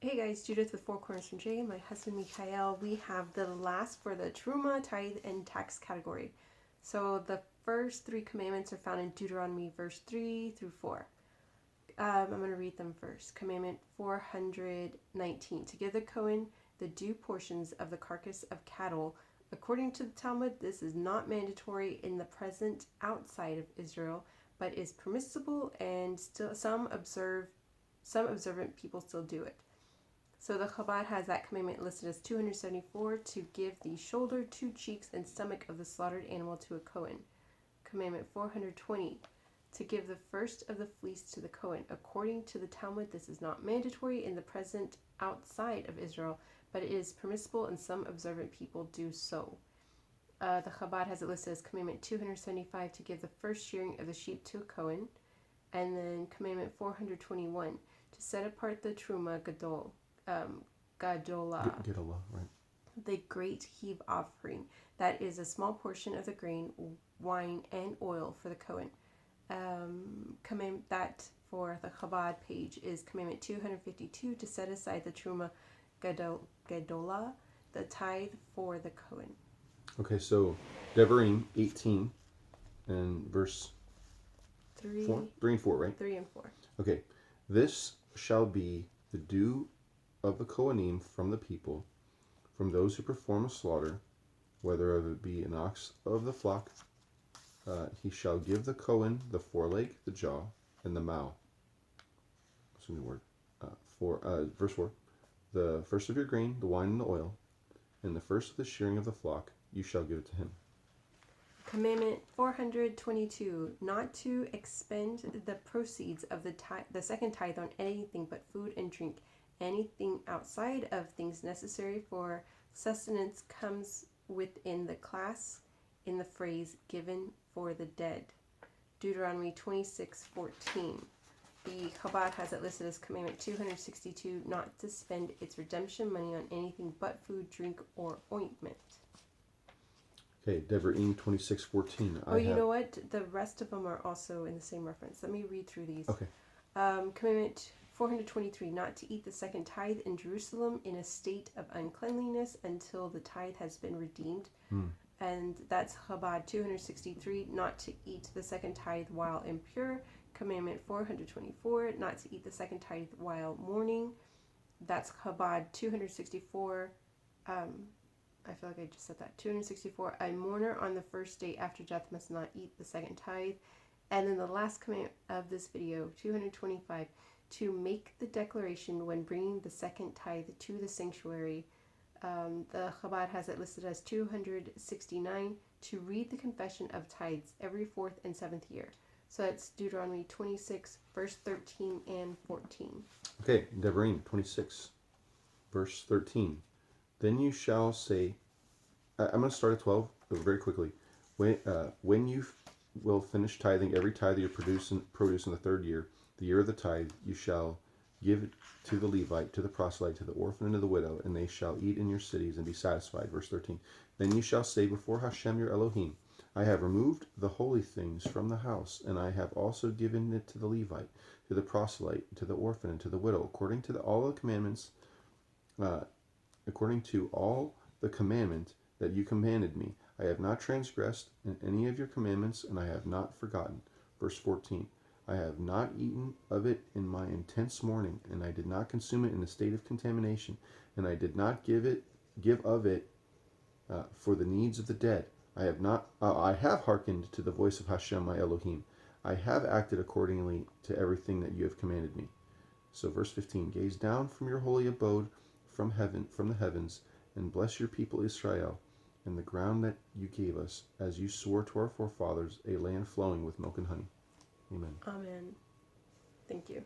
Hey guys, Judith with Four Corners from Jay, my husband Mikhail. We have the last for the RUMAH, tithe, and tax category. So the first three commandments are found in Deuteronomy verse 3 through 4. I'm going to read them first. Commandment 419, to give the Kohen the due portions of the carcass of cattle. According to the Talmud, this is not mandatory in the present outside of Israel, but is permissible, and still some observant people still do it. So the Chabad has that commandment listed as 274, to give the shoulder, 2 cheeks, and stomach of the slaughtered animal to a Kohen. Commandment 420, to give the first of the fleece to the Kohen. According to the Talmud, this is not mandatory in the present outside of Israel, but it is permissible, and some observant people do so. The Chabad has it listed as commandment 275, to give the first shearing of the sheep to a Kohen. And then commandment 421, to set apart the Truma Gadol. Gadolah, right. The great heave offering. That is a small portion of the grain, wine, and oil for the Kohen. Command that for the Chabad page is commandment 252, to set aside the Truma Gadolah, the tithe for the Kohen. Okay, so Devarim 18 and verse 3 and 4, right? 3 and 4. Okay, this shall be the due of the Kohanim from the people, from those who perform a slaughter, whether it be an ox of the flock. He shall give the Kohen the foreleg, the jaw, and the mouth. That's a new word. Verse 4. The first of your grain, the wine and the oil, and the first of the shearing of the flock, you shall give it to him. Commandment 422, not to expend the proceeds of the second tithe on anything but food and drink. Anything outside of things necessary for sustenance comes within the class in the phrase given for the dead. Deuteronomy 26:14. The Chabad has it listed as commandment 262, not to spend its redemption money on anything but food, drink, or ointment. Okay, Devarim 26:14. You know what? The rest of them are also in the same reference. Let me read through these. Okay. Commandment 423, not to eat the second tithe in Jerusalem in a state of uncleanliness until the tithe has been redeemed. And that's Chabad 263, not to eat the second tithe while impure. Commandment 424, not to eat the second tithe while mourning. That's Chabad 264. I feel like I just said that. 264, a mourner on the first day after death must not eat the second tithe. And then the last commandment of this video, 225, to make the declaration when bringing the second tithe to the sanctuary. The Chabad has it listed as 269, to read the confession of tithes every 4th and 7th year. So that's Deuteronomy 26, verse 13 and 14. Okay, Devarim 26, verse 13. Then you shall say, I'm going to start at 12 very quickly. When you will finish tithing every tithe you produce in the 3rd year, the year of the tithe, you shall give it to the Levite, to the proselyte, to the orphan, and to the widow, and they shall eat in your cities and be satisfied. Verse 13. Then you shall say before Hashem your Elohim, I have removed the holy things from the house, and I have also given it to the Levite, to the proselyte, to the orphan, and to the widow, according to all the commandment that you commanded me. I have not transgressed in any of your commandments, and I have not forgotten. Verse 14. I have not eaten of it in my intense mourning, and I did not consume it in a state of contamination, and I did not give of it for the needs of the dead. I have hearkened to the voice of Hashem my Elohim. I have acted accordingly to everything that you have commanded me. So verse 15, gaze down from your holy abode from the heavens, and bless your people Israel, and the ground that you gave us, as you swore to our forefathers, a land flowing with milk and honey. Amen. Amen. Thank you.